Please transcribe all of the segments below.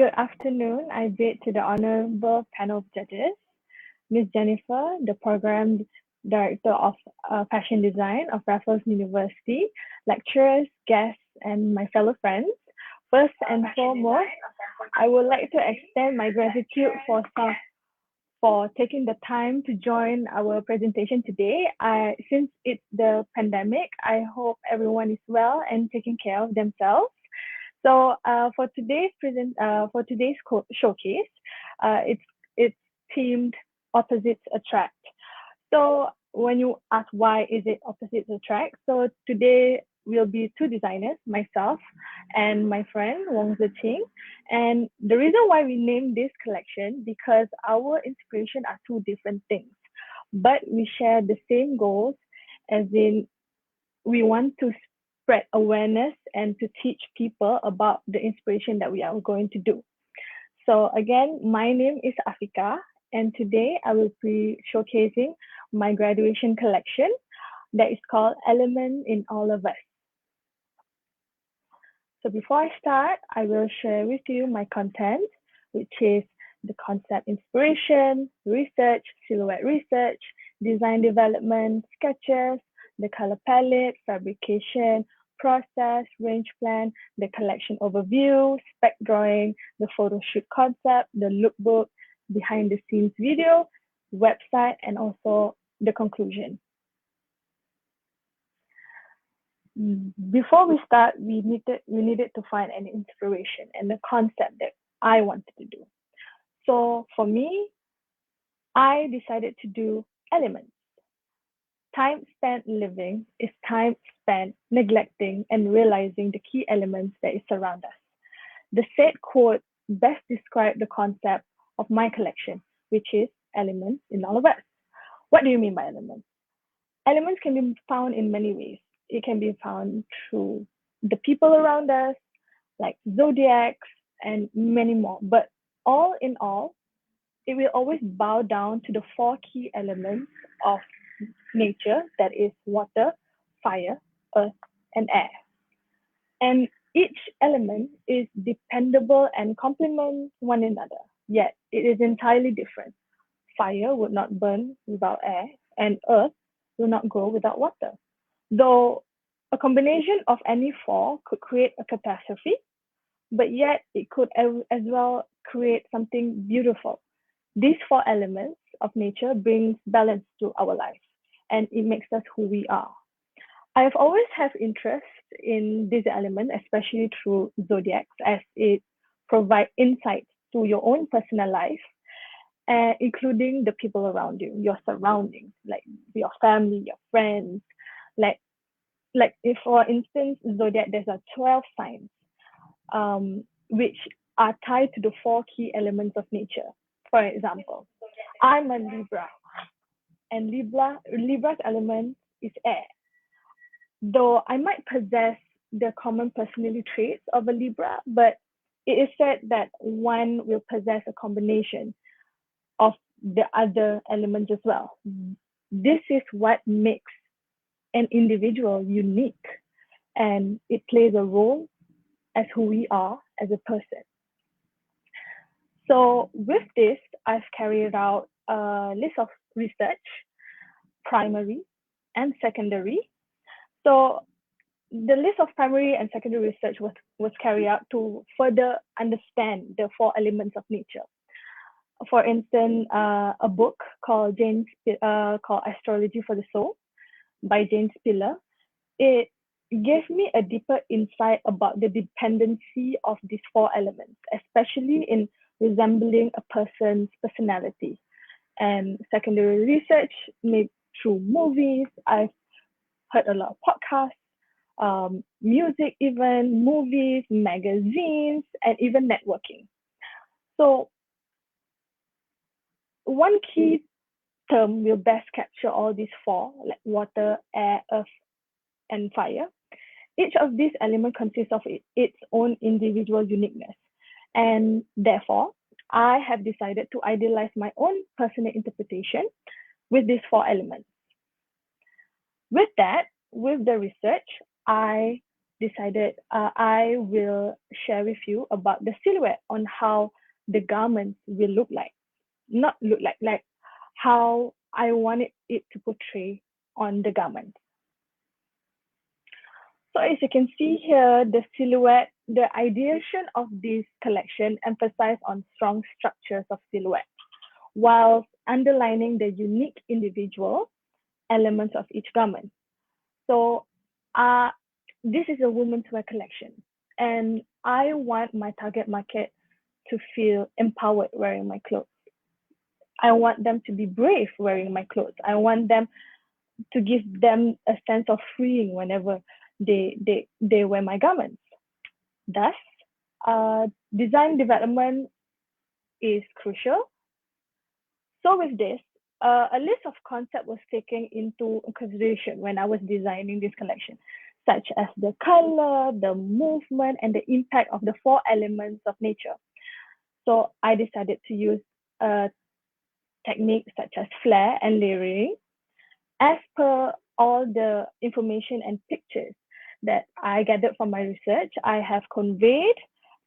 Good afternoon. I bid to the honorable panel of judges, Ms. Jennifer, the Program Director of Fashion Design of Raffles University, lecturers, guests, and my fellow friends. First and foremost, I would like to extend my gratitude for taking the time to join our presentation today. Since it's the pandemic, I hope everyone is well and taking care of themselves. So for today's showcase, it's themed opposites attract. So when you ask why is it opposites attract, so today we'll be two designers, myself and my friend Wong Qing. And the reason why we named this collection because our inspiration are two different things, but we share the same goals, as in we want to spread awareness and to teach people about the inspiration that we are going to do. So again, my name is Afiqah, and today I will be showcasing my graduation collection that is called Element in All of Us. So before I start, I will share with you my content, which is the concept inspiration, research, silhouette research, design development, sketches, the color palette, fabrication, process, range plan, the collection overview, spec drawing, the photo shoot concept, the lookbook, behind the scenes video, website, and also the conclusion. Before we start, we needed to find an inspiration and the concept that I wanted to do. So for me, I decided to do elements. Time spent living is time spent neglecting and realizing the key elements that surround us. The said quote best describes the concept of my collection, which is elements in all of us. What do you mean by elements? Elements can be found in many ways. It can be found through the people around us, like zodiacs and many more. But all in all, it will always bow down to the four key elements of nature, that is water, fire, earth, and air. And each element is dependable and complements one another, yet it is entirely different. Fire would not burn without air, and earth will not grow without water. Though a combination of any four could create a catastrophe, but yet it could as well create something beautiful. These four elements of nature brings balance to our life, and it makes us who we are. I have always had interest in this element, especially through zodiacs, as it provides insights to your own personal life, including the people around you, your surroundings, like your family, your friends. Like if, for instance, zodiac, there's a 12 signs, which are tied to the four key elements of nature. For example, I'm a Libra, and Libra's element is air. Though I might possess the common personality traits of a Libra, but it is said that one will possess a combination of the other elements as well. This is what makes an individual unique, and it plays a role as who we are as a person. So with this, I've carried out a list of research, primary and secondary. So the list of primary and secondary research was carried out to further understand the four elements of nature. For instance, a book called called Astrology for the Soul by Jane Spiller. It gave me a deeper insight about the dependency of these four elements, especially in resembling a person's personality. And secondary research made through movies. I've heard a lot of podcasts, music even, movies, magazines, and even networking. So one key term will best capture all these four, like water, air, earth, and fire. Each of these elements consists of its own individual uniqueness. And therefore, I have decided to idealize my own personal interpretation with these four elements. With that, with the research, I decided I will share with you about the silhouette on how the garments will look like. Not look like how I wanted it to portray on the garment. So as you can see here, the silhouette, the ideation of this collection emphasized on strong structures of silhouette, while underlining the unique individual elements of each garment. So this is a women's wear collection, and I want my target market to feel empowered wearing my clothes. I want them to be brave wearing my clothes. I want them to give them a sense of freeing whenever they wear my garments. Thus, design development is crucial. So with this, a list of concepts was taken into consideration when I was designing this collection, such as the color, the movement, and the impact of the four elements of nature. So I decided to use techniques such as flare and layering. As per all the information and pictures that I gathered from my research, I have conveyed,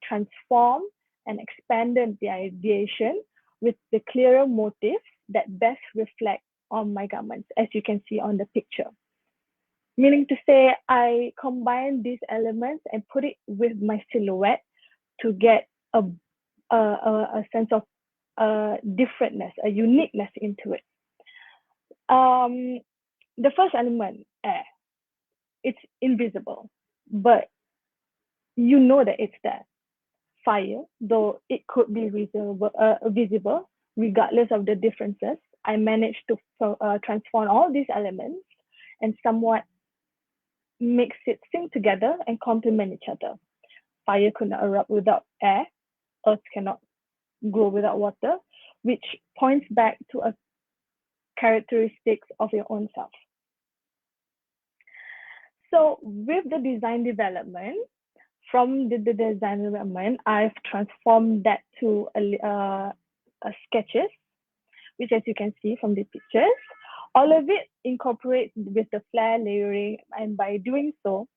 transformed, and expanded the ideation with the clearer motifs that best reflect on my garments, as you can see on the picture. Meaning to say, I combine these elements and put it with my silhouette to get a sense of differentness, a uniqueness into it. The first element, air, it's invisible, but you know that it's there. Fire, though it could be visible, regardless of the differences, I managed to transform all these elements and somewhat mix it sync together and complement each other. Fire could not erupt without air, earth cannot grow without water, which points back to a characteristics of your own self. So with the design development, from the design development, I've transformed that to sketches, which as you can see from the pictures, all of it incorporates with the flare layering, and by doing so,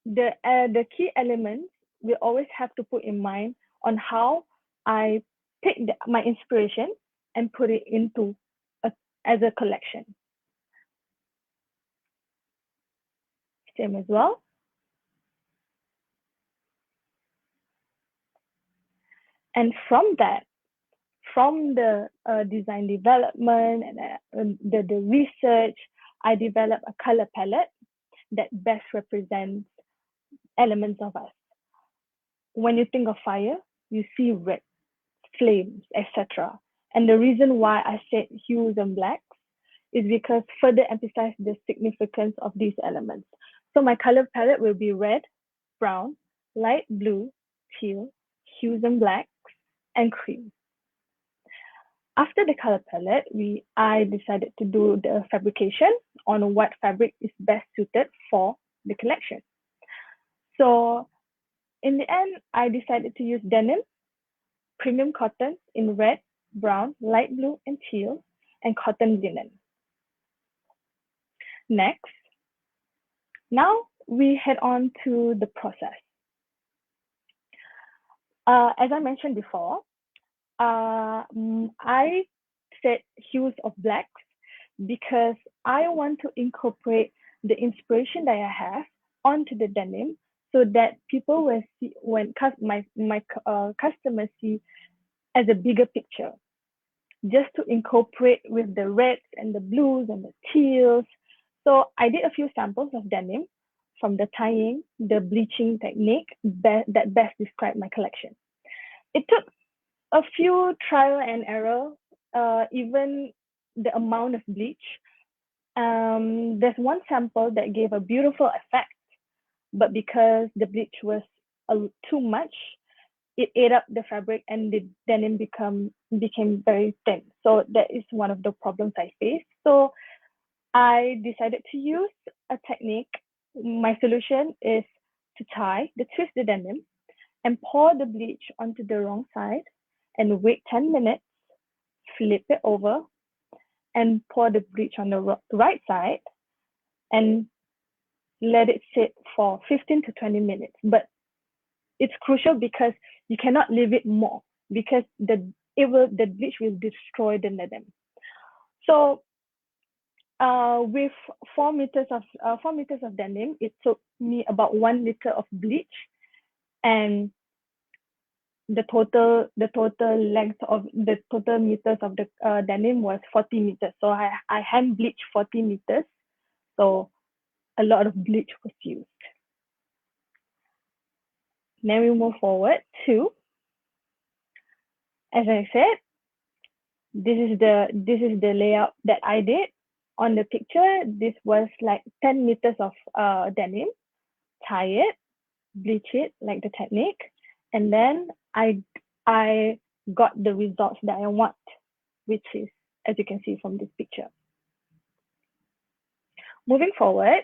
the key elements we always have to put in mind on how I take my inspiration and put it into as a collection. Same as well. And from that, from the design development and the research, I developed a color palette that best represents elements of us. When you think of fire, you see red, flames, etc. And the reason why I said hues and blacks is because further emphasize the significance of these elements. So my color palette will be red, brown, light blue, teal, hues and blacks, and cream. After the color palette, I decided to do the fabrication on what fabric is best suited for the collection. So in the end, I decided to use denim, premium cotton in red, brown, light blue, and teal, and cotton linen. Next, now we head on to the process. As I mentioned before, I said hues of blacks because I want to incorporate the inspiration that I have onto the denim so that people will see when my customers see as a bigger picture. Just to incorporate with the reds and the blues and the teals. So I did a few samples of denim from the tying, the bleaching technique that best described my collection. It took a few trial and error, even the amount of bleach. There's one sample that gave a beautiful effect, but because the bleach was too much, it ate up the fabric and the denim became very thin. So that is one of the problems I faced. So I decided to use a technique. My solution is to twist the denim and pour the bleach onto the wrong side and wait 10 minutes, flip it over and pour the bleach on the right side and let it sit for 15 to 20 minutes. But it's crucial because you cannot leave it more, because the bleach will destroy the denim. So with 4 meters of denim, it took me about 1 liter of bleach, and the total length of the total meters of the denim was 40 meters. So I hand bleached 40 meters. So a lot of bleach was used. Then we move forward to, as I said, this is the layout that I did. On the picture, this was like 10 meters of denim, tie it, bleach it, like the technique, and then I got the results that I want, which is, as you can see from this picture. Moving forward,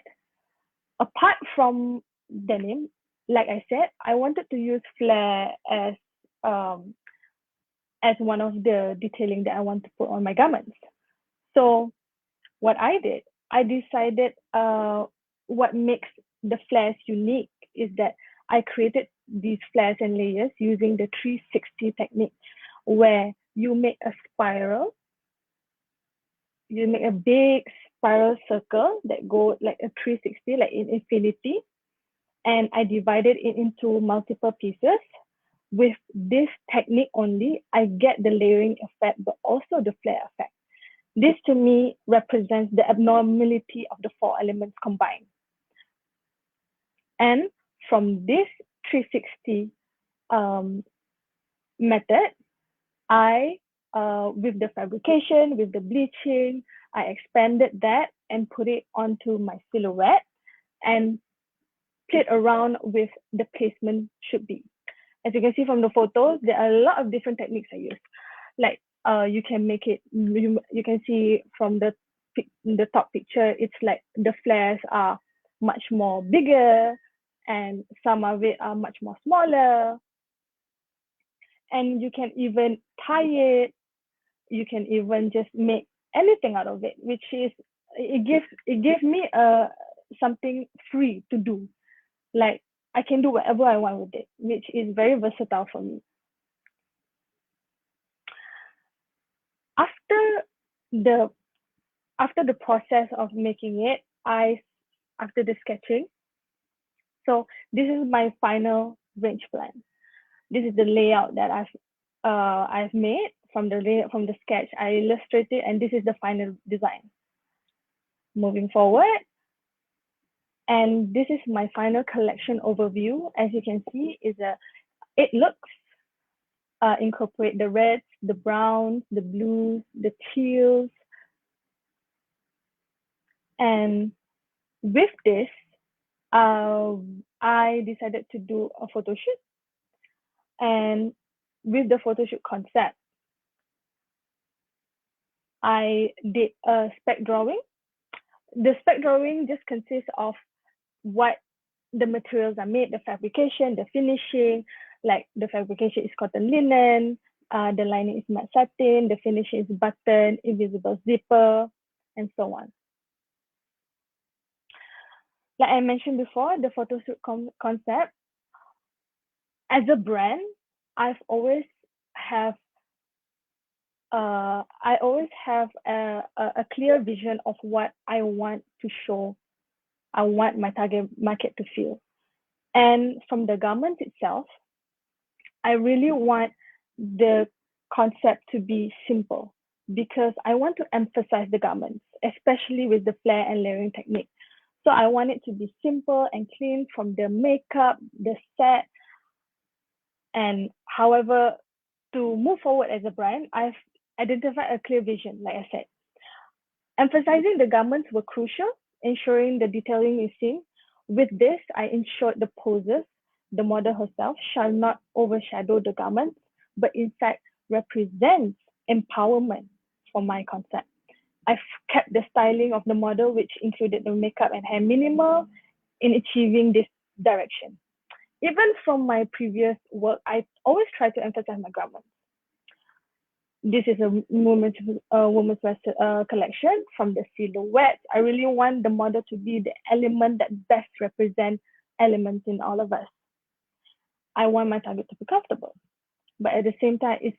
apart from denim, like I said, I wanted to use flare as one of the detailing that I want to put on my garments. So what I did, I decided what makes the flares unique is that I created these flares and layers using the 360 technique, where you make a spiral, you make a big spiral circle that go like a 360, like in infinity, and I divided it into multiple pieces. With this technique only, I get the layering effect, but also the flare effect. This to me represents the abnormality of the 4 elements combined. And from this 360 method, I, with the fabrication, with the bleaching, I expanded that and put it onto my silhouette and played around with the placement should be. As you can see from the photos, there are a lot of different techniques I use. Like you can make it, you can see from the top picture, it's like the flares are much more bigger and some of it are much more smaller. And you can even tie it. You can even just make anything out of it, which is, it gives me something free to do. Like I can do whatever I want with it, which is very versatile for me. After the process of making it, after the sketching, so this is my final range plan. This is the layout that I've made from the sketch. I illustrated, and this is the final design. Moving forward, and this is my final collection overview. As you can see, it looks incorporate the reds, the browns, the blues, the teals, and with this, I decided to do a photo shoot. And with the photo shoot concept, I did a spec drawing. The spec drawing just consists of what the materials are made, the fabrication, the finishing. Like the fabrication is cotton linen, the lining is matte satin, the finishing is button, invisible zipper, and so on. Like I mentioned before, the photo shoot concept, as a brand, I always have a clear vision of what I want to show. I want my target market to feel. And from the garment itself, I really want the concept to be simple, because I want to emphasize the garments, especially with the flare and layering technique. So I want it to be simple and clean, from the makeup, the set, and however, to move forward as a brand, I've identified a clear vision, like I said. Emphasizing the garments were crucial, ensuring the detailing is seen. With this, I ensured the poses, the model herself, shall not overshadow the garments, but in fact represents empowerment for my concept. I've kept the styling of the model, which included the makeup and hair, minimal in achieving this direction. Even from my previous work, I always try to emphasize my garments. this is a woman's wear collection. From the silhouette, I really want the model to be the element that best represents elements in all of us. I want my target to be comfortable, but at the same time, it's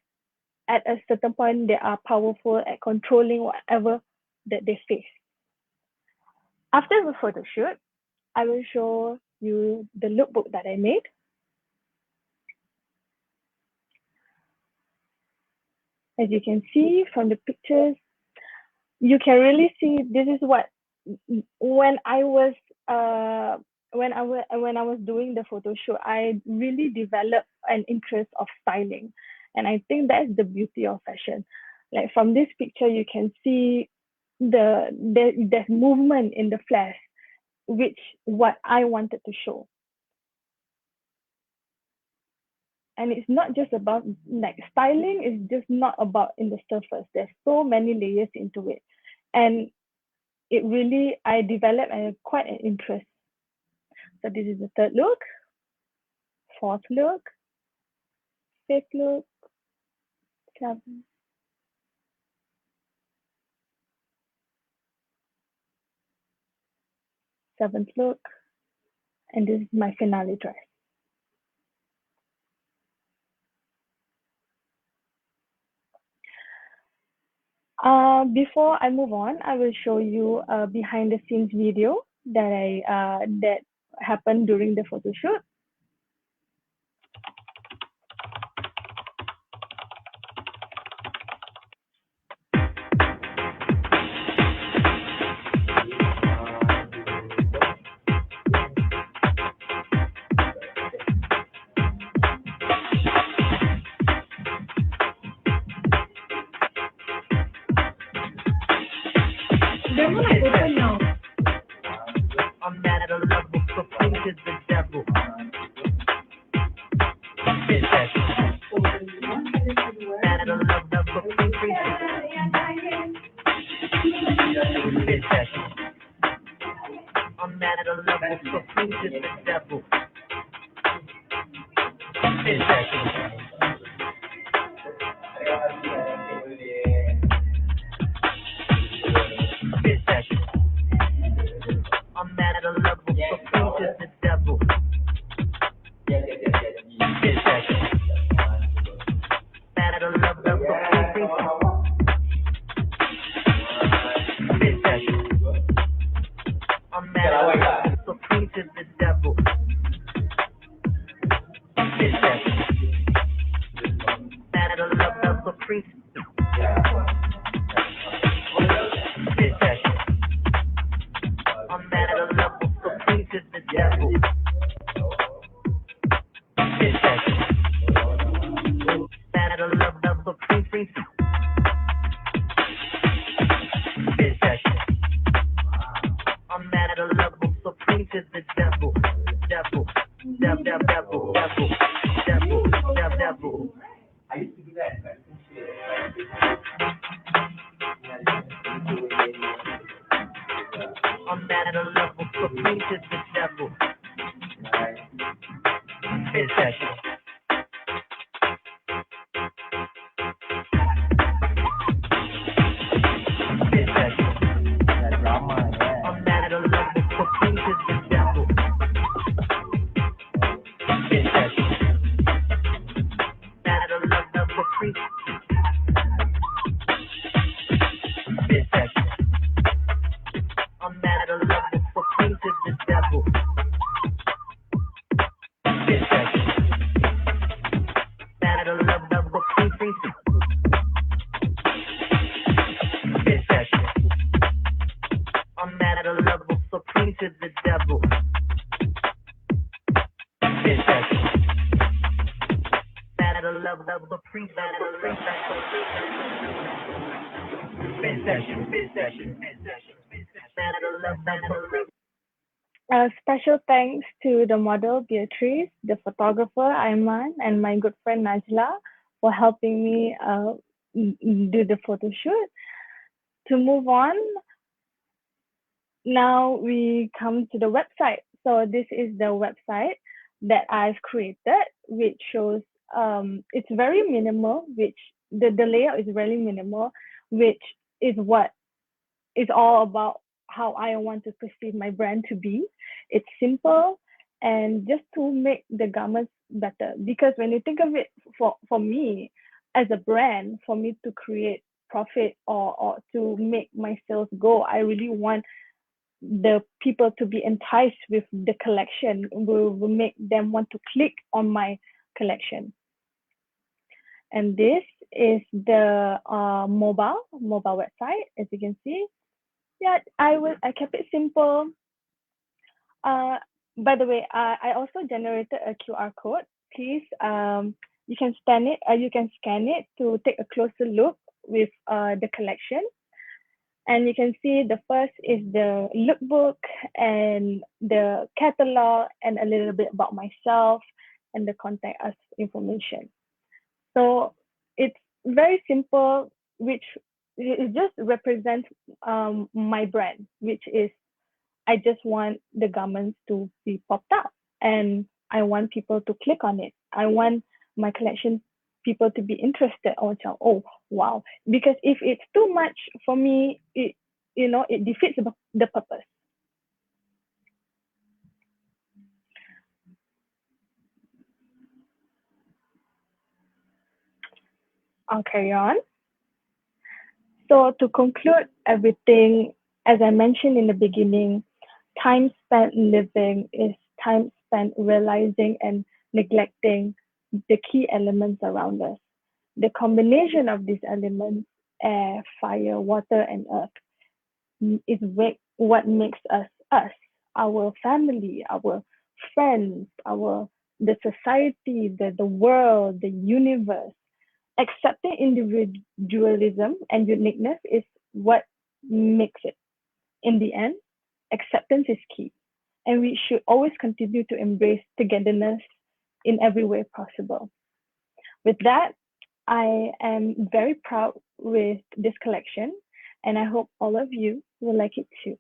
at a certain point they are powerful at controlling whatever that they face. After the photo shoot, I will show you the lookbook that I made. As you can see from the pictures, you can really see this is what when I was doing the photo shoot, I really developed an interest of styling, and I think that's the beauty of fashion. Like from this picture, you can see there's movement in the flesh, which what I wanted to show. And it's not just about like styling is just not about in the surface. There's so many layers into it, and it really I developed quite an interest. So this is the third look, fourth look, fifth look, seventh look, and this is my finale dress. Before I move on, I will show you a behind the scenes video that happened during the photo shoot. Open now. I'm mad at a level, so please is the devil. Mad at a level, so please I'm mad at a level, so please is the devil. I'm mad at a level, so please is the devil. Mad at a level, so please I'm mad at a level, so please is the devil. Mad at a level, so please. I'm mad at a level, so please is the devil. Mad at a level, so please. I'm mad at a level, so please is the devil. Devil. I used to do that. I'm mad at a level, so please is the devil. I'm mad at a level, so please is the devil. Mad at a level, so please. I'm mad at a level, so please is the devil. Mad at a level, so please. I'm mad at a level, so please is the devil. Mad at a level, so please. Special thanks to the model Beatrice, the photographer Aiman, and my good friend Najla for helping me do the photo shoot. To move on, now we come to the website. So this is the website that I've created, which shows it's very minimal, which the layout is really minimal, which is what is all about how I want to perceive my brand to be. It's simple and just to make the garments better. Because when you think of it, for me as a brand, for me to create profit or to make my sales go, I really want the people to be enticed with the collection, will make them want to click on my collection. And this is the mobile website, as you can see. Yeah, I kept it simple. Uh, by the way, I also generated a QR code. Please, you can scan it. You can scan it to take a closer look with the collection. And you can see the first is the lookbook and the catalog and a little bit about myself and the contact us information. So it's very simple, which it just represents my brand, which is I just want the garments to be popped up and I want people to click on it. I want my collection people to be interested or tell, oh wow. Because if it's too much for me, it defeats the purpose. I'll carry on. So to conclude everything, as I mentioned in the beginning, time spent living is time spent realizing and neglecting the key elements around us. The combination of these elements, air, fire, water, and earth, is what makes us us, our family, our friends, our the society, the world, the universe. Accepting individualism and uniqueness is what makes it. In the end, acceptance is key, and we should always continue to embrace togetherness in every way possible. With that, I am very proud with this collection, and I hope all of you will like it too.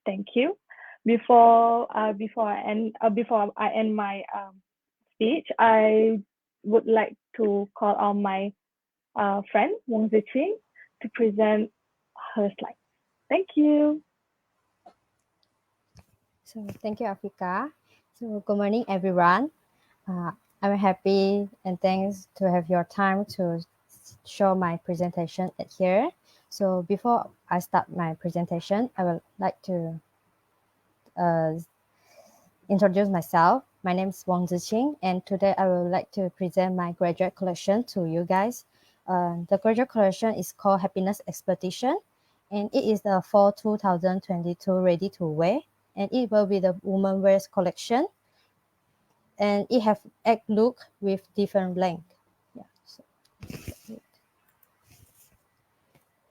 Thank you. Before I end my speech, I would like to call on my friend Wong Ziqing to present her slides. Thank you. So thank you, Afiqah. So good morning, everyone. Uh, I'm happy and thanks to have your time to show my presentation here. So before I start my presentation, I would like to uh, introduce myself. My name is Wong Ziqing, and today I would like to present my graduate collection to you guys. The graduate collection is called Happiness Expedition, and it is the fall 2022 ready to wear, and it will be the woman wears collection, and it have 8 look with different length. Yeah.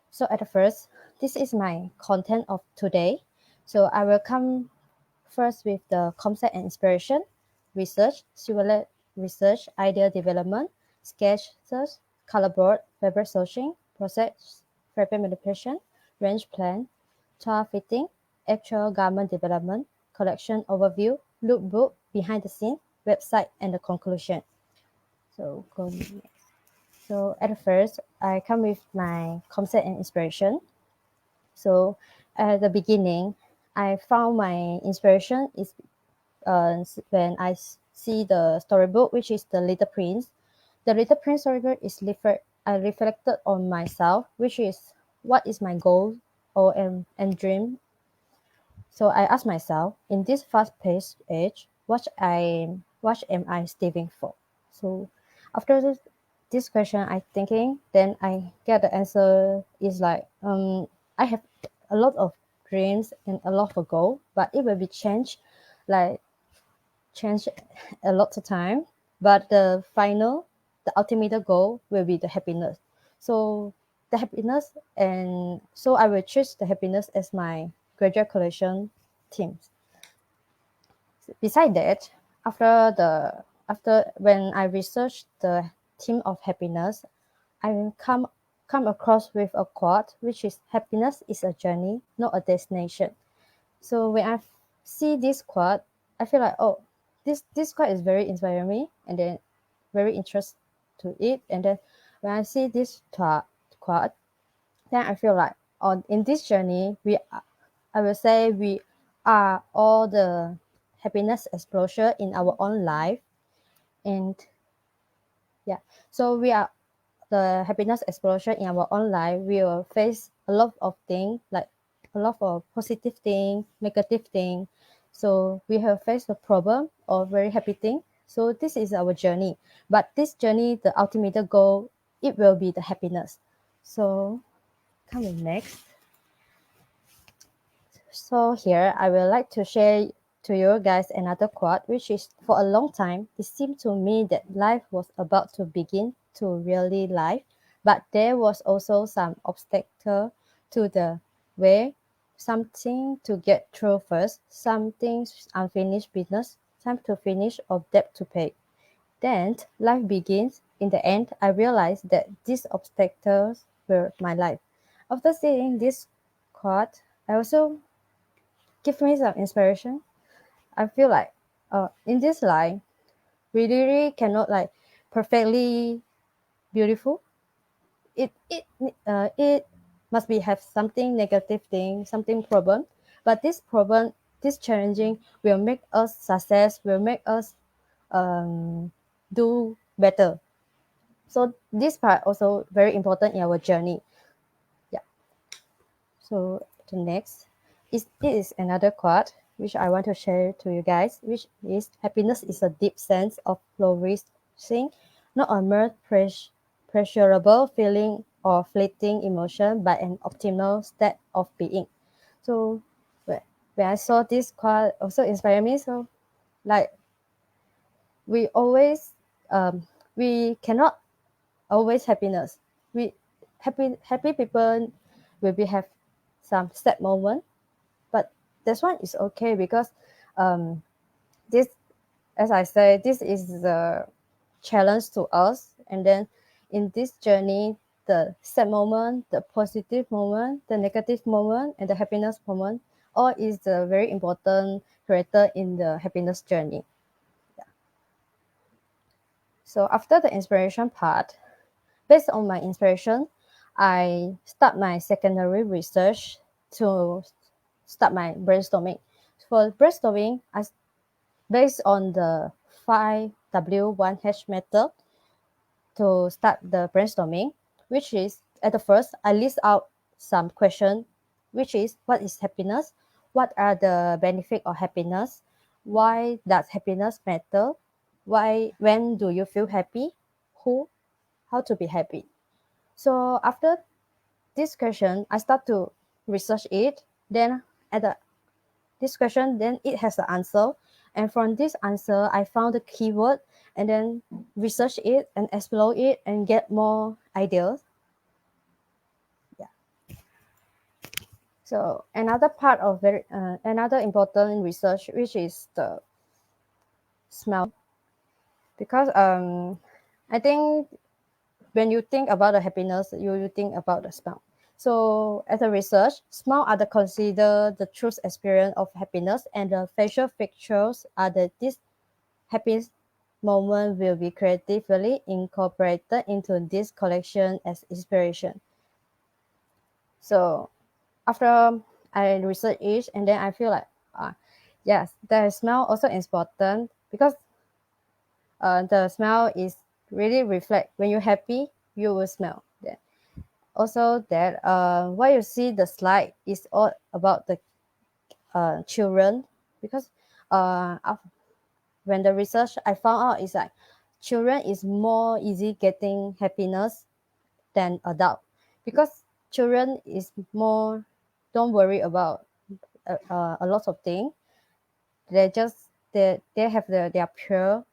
So at first, this is my content of today. So I will come first with the concept and inspiration, research, simulate research, idea development, sketch search, color board, fabric sourcing, process, fabric manipulation, range plan, tour fitting, actual garment development, collection overview, lookbook, behind the scene, website, and the conclusion. So go next. So at first, I come with my concept and inspiration. So at the beginning, I found my inspiration is when I see the storybook, which is the Little Prince. The Little Prince storybook is I reflected on myself, which is what is my goal or and dream. So I asked myself, in this fast-paced age, what am I striving for? So after this question, I thinking, then I get the answer is like, I have a lot of dreams and a lot of goal, but it will be changed, like change a lot of time. But the ultimate goal will be the happiness. So the happiness, and so I will choose the happiness as my graduate collection themes. Beside that, after when I researched the theme of happiness, I come across with a quote which is happiness is a journey, not a destination. So when I see this quote, I feel like, oh, this quote is very inspiring me, and then very interested to it, and then when I see this quote, then I feel like in this journey, I will say we are all the happiness explosion in our own life, and yeah, so we are the happiness explosion in our own life. We will face a lot of things, like a lot of positive thing, negative thing. So we have faced a problem or very happy thing. So this is our journey. But this journey, the ultimate goal, it will be the happiness. So coming next. So here I would like to share to you guys another quote, which is for a long time, it seemed to me that life was about to begin to really live, but there was also some obstacle to the way, something to get through first, something unfinished business, time to finish or debt to pay. Then life begins. In the end, I realized that these obstacles were my life. After seeing this quote, I also give me some inspiration. I feel like in this life, we really cannot like perfectly beautiful. It must be have something negative thing, something problem. But this problem, this challenging will make us success, will make us um, do better. So this part also very important in our journey. Yeah. So the next it is another quote which I want to share to you guys, which is happiness is a deep sense of flourishing, not a mere pleasurable feeling or fleeting emotion, but an optimal state of being. So when I saw this quote, also inspired me. So like we always we cannot always happiness. We happy people will be have some sad moment, but this one is okay because um, this, as I say, this is the challenge to us. And then in this journey, the sad moment, the positive moment, the negative moment, and the happiness moment, all is the very important character in the happiness journey. So after the inspiration part, based on my inspiration, I start my secondary research to start my brainstorming. For brainstorming, I based on the 5W1H method to start the brainstorming, which is at the first I list out some questions, which is what is happiness, what are the benefits of happiness, why does happiness matter, why when do you feel happy, who, how to be happy. So after this question, I start to research it. Then at this question, then it has the answer. And from this answer, I found the keyword and then research it and explore it and get more ideas. Yeah. So another part of another important research, which is the smell, because I think when you think about the happiness, you think about the smell. So as a research, smell are the consider the true experience of happiness, and the facial features are the this happy moment will be creatively incorporated into this collection as inspiration. So after I research it, and then I feel like, yes, the smell also important because the smell is really reflect when you're happy, you will smell that. Also, that what you see the slide is all about the children because when the research I found out is like children is more easy getting happiness than adult because children is more don't worry about a lot of things. They just they have their pure,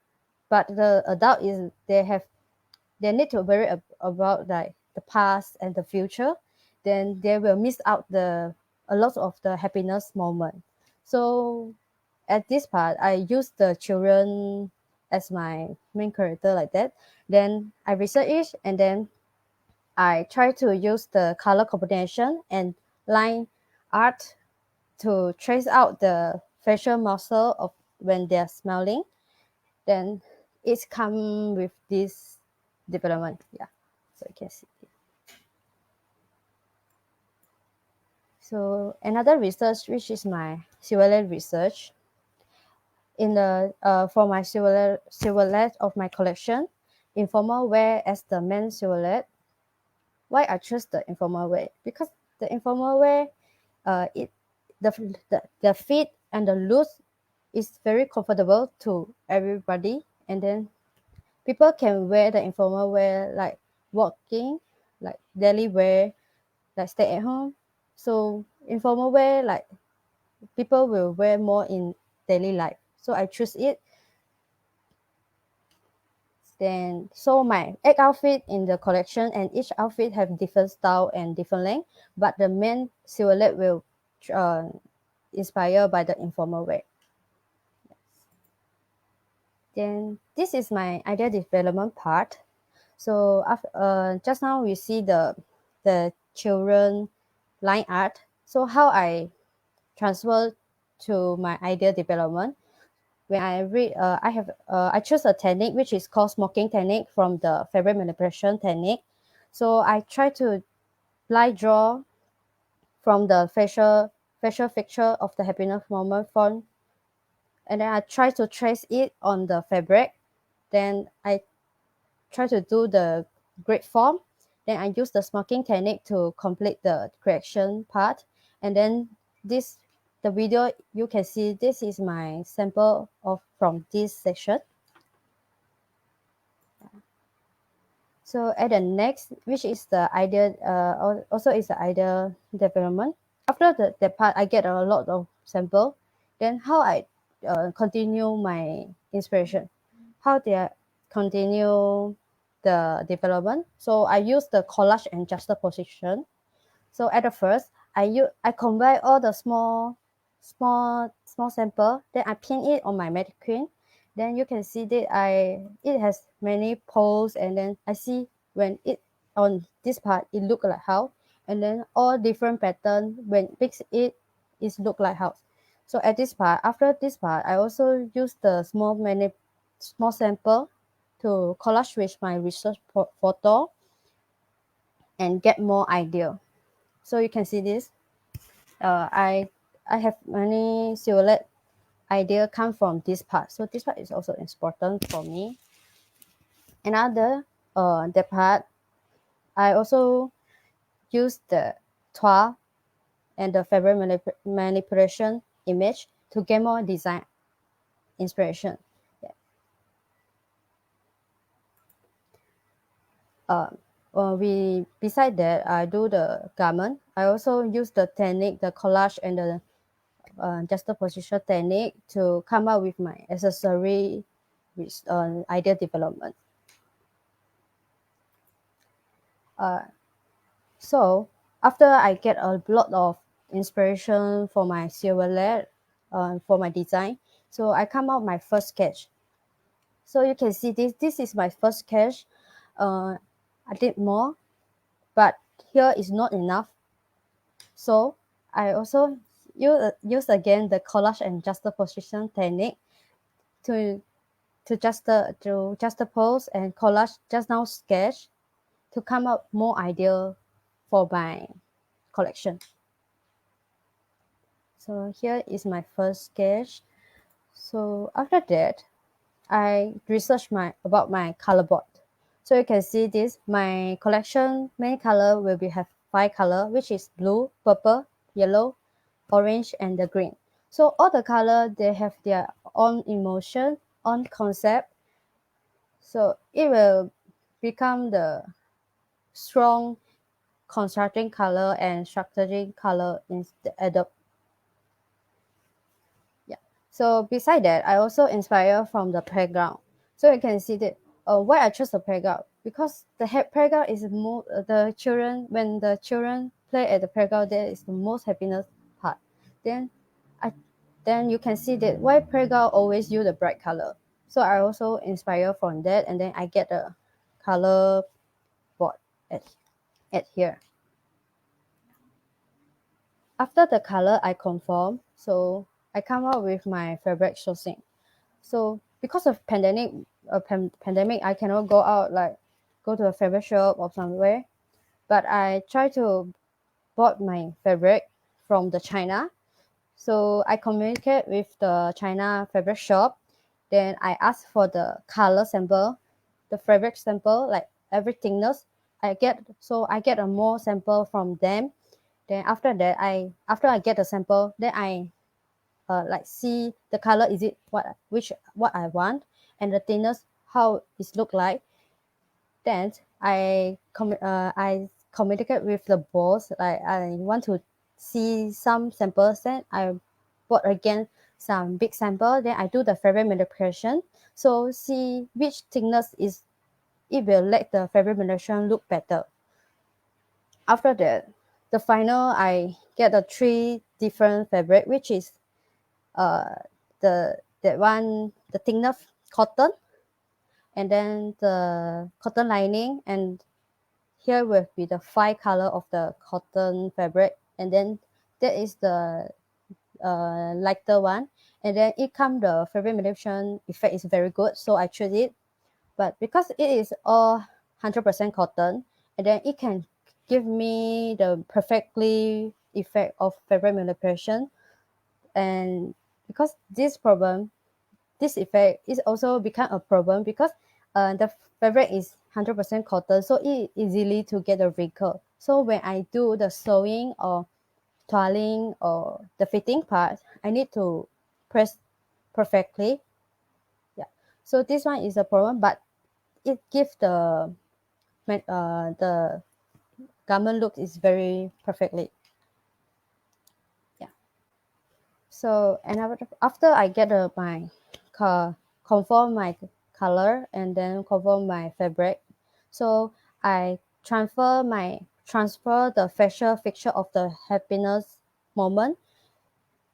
but the adult is they need to worry about like the past and the future. Then they will miss out the a lot of the happiness moment. So at this part, I use the children as my main character like that. Then I research it and then I try to use the color combination and line art to trace out the facial muscle of when they're smiling. Then it's come with this development. Yeah. So you can see it. So another research, which is my silhouette research, in the for my silhouette of my collection, informal wear as the main silhouette. Why I choose the informal wear? Because the informal wear, it the fit and the loose is very comfortable to everybody, and then people can wear the informal wear like walking, like daily wear, like stay at home. So informal wear, like people will wear more in daily life. So I choose it. Then so my 8 outfit in the collection, and each outfit have different style and different length, but the main silhouette will inspired by the informal wear. Then this is my idea development part. So just now we see the children line art. So how I transfer to my idea development. When I read, I choose a technique which is called smoking technique from the fabric manipulation technique. So I try to line draw from the facial feature of the happiness moment font, and then I try to trace it on the fabric. Then I try to do the grid form. Then I use the smoking technique to complete the correction part. And then the video you can see, this is my sample of from this section. So at the next, which is the idea, also is the idea development. After the part, I get a lot of sample. Then how I continue my inspiration, how they continue the development. So I use the collage and juxtaposition. So at the first, I combine all the small sample. Then I pin it on my mannequin. Then you can see that it has many poles, and then I see when it on this part it look like how, and then all different pattern when mix it is look like how. So at this part, after this part, I also use the small sample to collage with my research photo and get more idea. So you can see this. I have many silhouette idea come from this part. So this part is also important for me. Another the part I also use the toile and the fabric manipulation image to get more design inspiration. Yeah. Beside that, I do the garment. I also use the technique, the collage and the juxtaposition technique to come up with my accessory with idea development. So after I get a lot of inspiration for my silhouette, for my design, so I come out my first sketch. So you can see this is my first sketch. I did more, but here is not enough. So I also use again the collage and juxtaposition technique to juxtapose and collage just now sketch to come up more idea for my collection. So here is my first sketch. So after that, I research about my color board. So you can see this, my collection main color will have 5 color, which is blue, purple, yellow, orange, and the green. So all the color, they have their own emotion, own concept. So it will become the strong constructing color and structuring color in the So beside that, I also inspire from the playground. So you can see that why I chose the playground, because the playground is more the children, when the children play at the playground, that is the most happiness part. Then I then you can see that why playground always use the bright color. So I also inspire from that, and then I get a color board at here. After the color I conform, so I come up with my fabric sourcing. So because of pandemic, I cannot go out like go to a fabric shop or somewhere, but I try to bought my fabric from the China. So I communicate with the China fabric shop. Then I ask for the color sample, the fabric sample, like every thickness. I get a more sample from them. Then after that, after I get the sample, then I like see the color is it what I want, and the thickness how it look like. Then I communicate with the boss, like I want to see some samples. Then I bought again some big sample. Then I do the fabric manipulation, so see which thickness is it will let the fabric manipulation look better. After that, the final I get the three different fabric, which is uh that one the thickness cotton, and then the cotton lining, and here will be the five color of the cotton fabric, and then that is the lighter one, and then it come the fabric manipulation effect is very good, so I choose it. But because it is all 100% cotton, and then it can give me the perfectly effect of fabric manipulation. And because this effect is also become a problem because the fabric is 100% cotton, so it easily to get a wrinkle. So when I do the sewing or toiling or the fitting part, I need to press perfectly. Yeah. So this one is a problem, but it gives the garment look is very perfectly. Yeah. So and after I get my conform my color and then conform my fabric, so I transfer the facial fixture of the happiness moment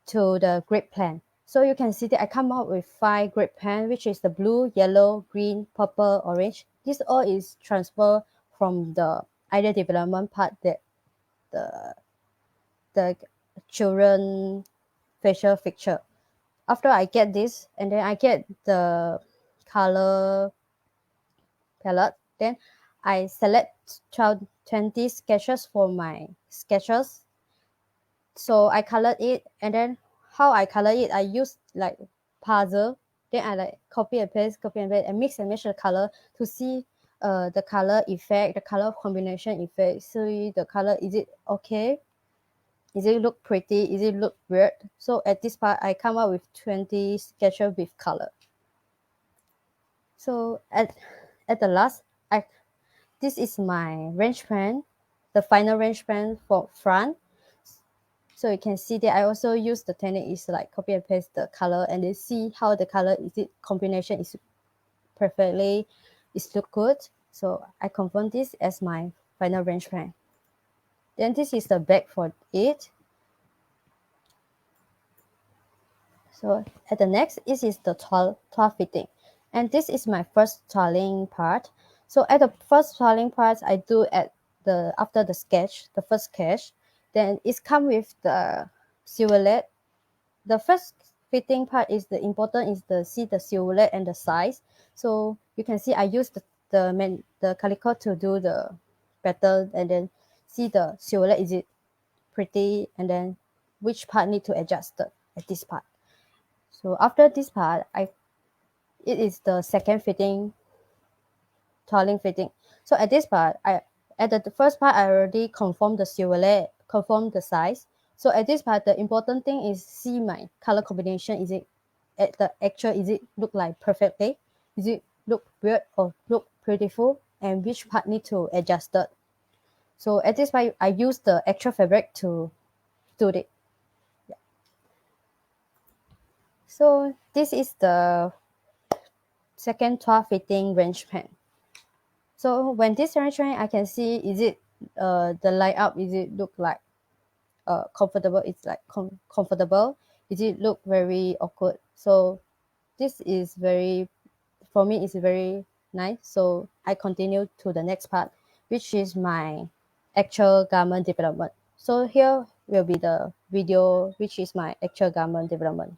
to the grid plan. So you can see that I come up with 5 grid plan, which is the blue, yellow, green, purple, orange. This all is transfer from the idea development part that the the children facial fixture. After I get this, and then I get the color palette, then I select 20 sketches for my sketches. So I colored it, and then how I color it, I use like puzzle. Then I like copy and paste, and mix and match the color to see the color effect, the color combination effect. So the color, is it okay? Is it look pretty? Is it look weird? So at this part, I come up with 20 sketches with color. So at the last, this is my range plan, the final range plan for front. So you can see that I also use the technique is like copy and paste the color, and then see how the color is it combination is perfectly, is look good. So I confirm this as my final range plan. Then this is the back for it. So at the next, this is the toile fitting. And this is my first toiling part. So at the first toiling part, I do at after the sketch, the first sketch, then it's come with the silhouette. The first fitting part is the important is the see the silhouette and the size. So you can see I use the calico to do the pattern, and then see the silhouette, is it pretty, and then which part need to adjust at this part. So after this part, it is the second fitting, toiling fitting. So at this part, at the first part I already confirm the silhouette, confirm the size. So at this part, the important thing is see my color combination. Is it at the actual? Is it look like perfectly? Is it look weird or look beautiful? And which part need to adjust it? So at this part, I use the actual fabric to do it. Yeah. So this is the second 12 fitting range pen. So when this range pen, I can see is it the light up, is it look like comfortable, it's like comfortable, is it look very awkward. So this is very, for me it's very nice. So I continue to the next part, which is my actual garment development. So here will be the video, which is my actual garment development.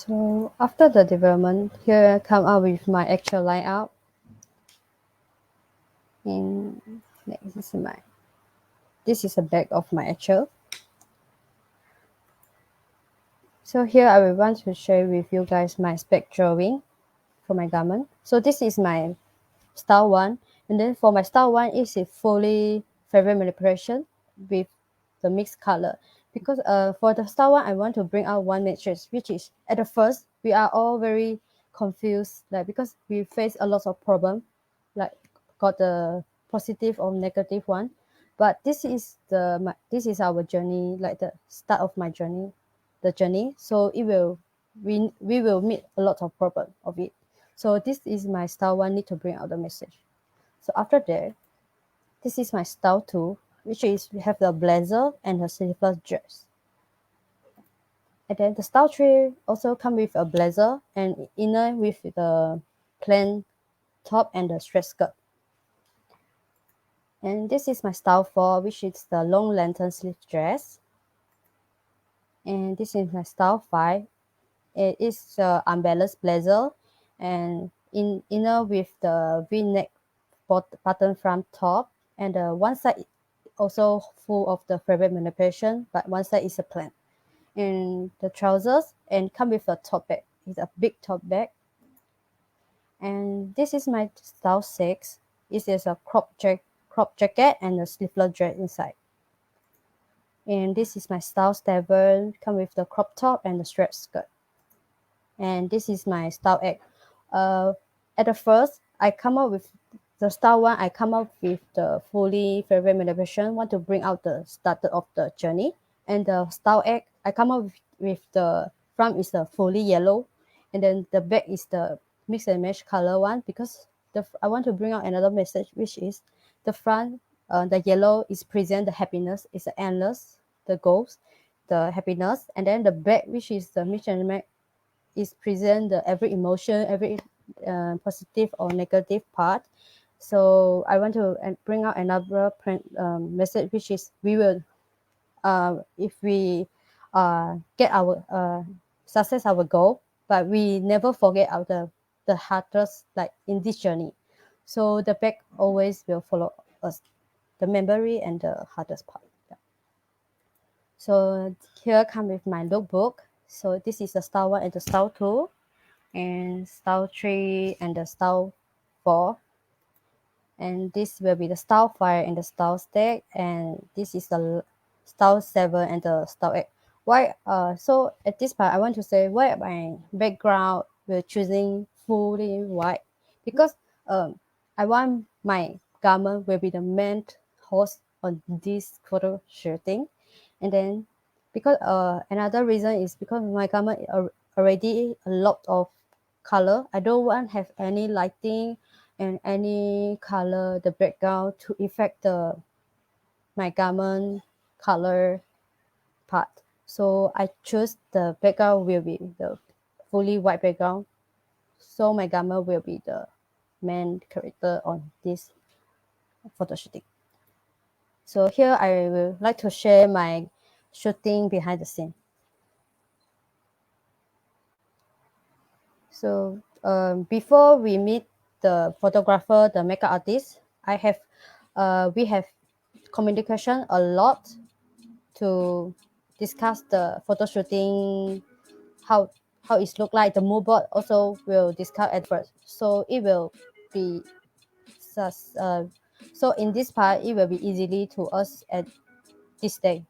So after the development, here I come up with my actual layout. And this is the back of my actual. So here I will want to share with you guys my spec drawing for my garment. So this is my style one, and then for my style one is a fully fabric manipulation with the mixed color, because for the style one I want to bring out one message, which is at the first we are all very confused, like because we face a lot of problem, like got the positive or negative one, but this is our journey, like the start of my journey, the journey. So it will we will meet a lot of problem of it. So this is my style one, need to bring out the message. So after that, this is my style two, which is we have the blazer and the sleeveless dress. And then the style three also come with a blazer and inner with the plain top and the stretch skirt. And this is my style four, which is the long lantern sleeve dress. And this is my style five. It is the unbalanced blazer and inner with the V-neck button front top, and one side also full of the fabric manipulation, but one side is a plain. And the trousers and come with a top bag. It's a big top bag. And this is my style six. It is a crop jacket and a sleeveless dress inside. And this is my style seven. Come with the crop top and the stretch skirt. And this is my style eight. At the first, I come up with the style one. I come up with the fully fabric manipulation, want to bring out the starter of the journey. And the style eight, I come up with the front is the fully yellow, and then the back is the mix and match color one, because I want to bring out another message, which is the front, the yellow is present the happiness, is the endless, the goals, the happiness, and then the back, which is the mix and match, is present the every emotion, every positive or negative part. So I want to bring out another message, which is we will, if we get our success our goal, but we never forget our the hardest, like in this journey. So the back always will follow us, the memory and the hardest part. Yeah. So here come with my lookbook. So this is the style one and the style two, and style three and the style four, and this will be the style five and the style stack, and this is the style seven and the style eight. Why so at this part I want to say why my background will choosing fully white, because I want my garment will be the main host on this photo shooting. And then because another reason is because my garment are already a lot of color, I don't want have any lighting and any color the background to affect the my garment color part. So I choose the background will be the fully white background, so my garment will be the main character on this photo shooting. So here I will like to share my shooting behind the scene. So before we meet the photographer, the makeup artist, we have communication a lot to discuss the photo shooting, how it look like. The mood board also will discuss at first, so it will be so in this part it will be easily to us at this day.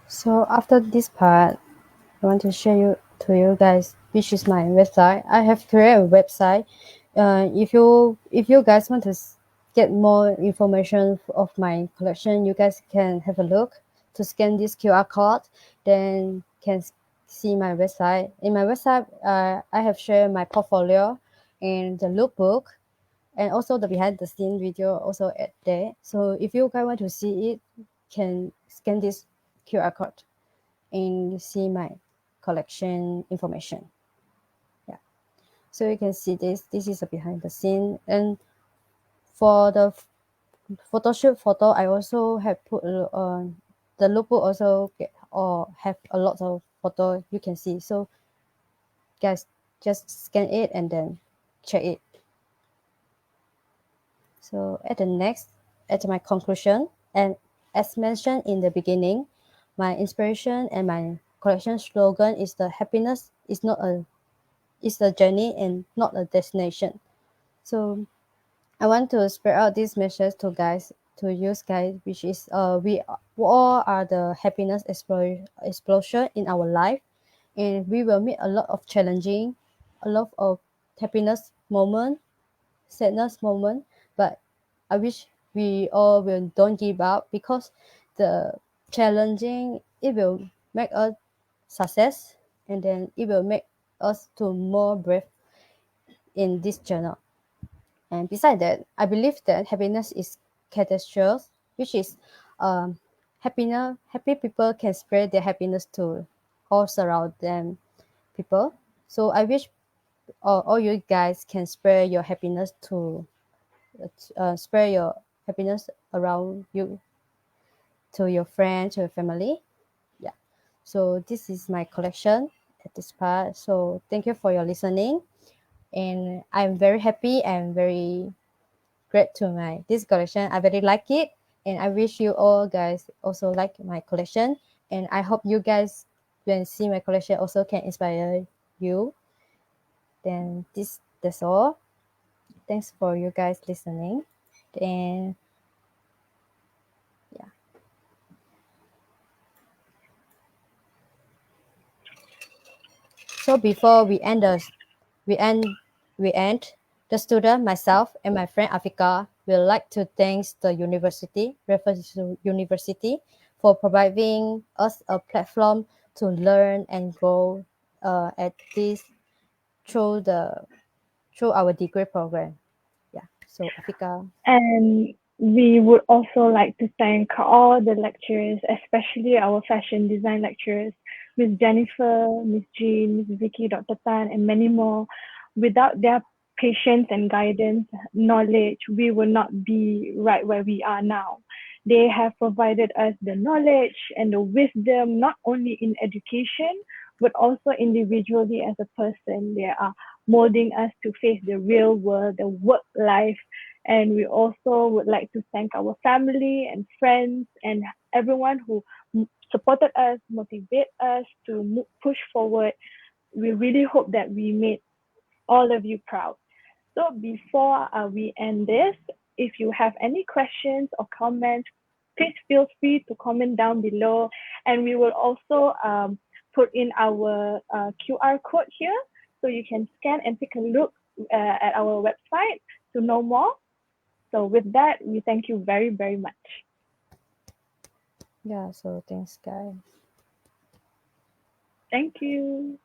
So after this part, I want to share you guys which is my website. I have created a website. If you guys want to get more information of my collection, you guys can have a look to scan this QR code. Then can see my website. In my website, I have shared my portfolio and the lookbook and also the behind the scene video also at there. So if you guys want to see it, can scan this QR code and see my collection information. Yeah. So you can see this. This is a behind the scene. And for the photo shoot photo, I also have put the lookbook also get or have a lot of photo you can see. So guys just scan it and then check it. So at my conclusion, and as mentioned in the beginning, my inspiration and my collection slogan is the happiness is a journey and not a destination. So I want to spread out this message to guys to use guys, which is we all are the happiness explosion in our life, and we will meet a lot of challenging, a lot of happiness moment, sadness moment, but I wish we all will don't give up because the challenging it will make us success and then it will make us to more brave in this journey. And beside that, I believe that happiness is contagious, which is happy people can spread their happiness to all surround them people. So I wish all you guys can spread your happiness to spread your happiness around you to your friends, to your family. Yeah. So this is my collection at this part. So thank you for your listening, and I'm very happy and very great to my this collection. I very like it, and I wish you all guys also like my collection. And I hope you guys when see my collection also can inspire you. Then that's all. Thanks for you guys listening. And yeah. So before we end we end the student myself and my friend Afiqah will like to thank the university Raffles University for providing us a platform to learn and grow at this through the through our degree program. Yeah. So Afiqah. And we would also like to thank all the lecturers, especially our fashion design lecturers, Miss Jennifer, Miss Jean, Miss Vicky, Dr. Tan, and many more. Without their patience and guidance, knowledge, we would not be right where we are now. They have provided us the knowledge and the wisdom, not only in education, but also individually as a person. They are molding us to face the real world, the work life, and we also would like to thank our family and friends and everyone who supported us, motivate us to push forward. We really hope that we made all of you proud. So before we end this, if you have any questions or comments, please feel free to comment down below. And we will also put in our QR code here so you can scan and take a look at our website to know more. So with that, we thank you very, very much. Yeah, so thanks guys. Thank you.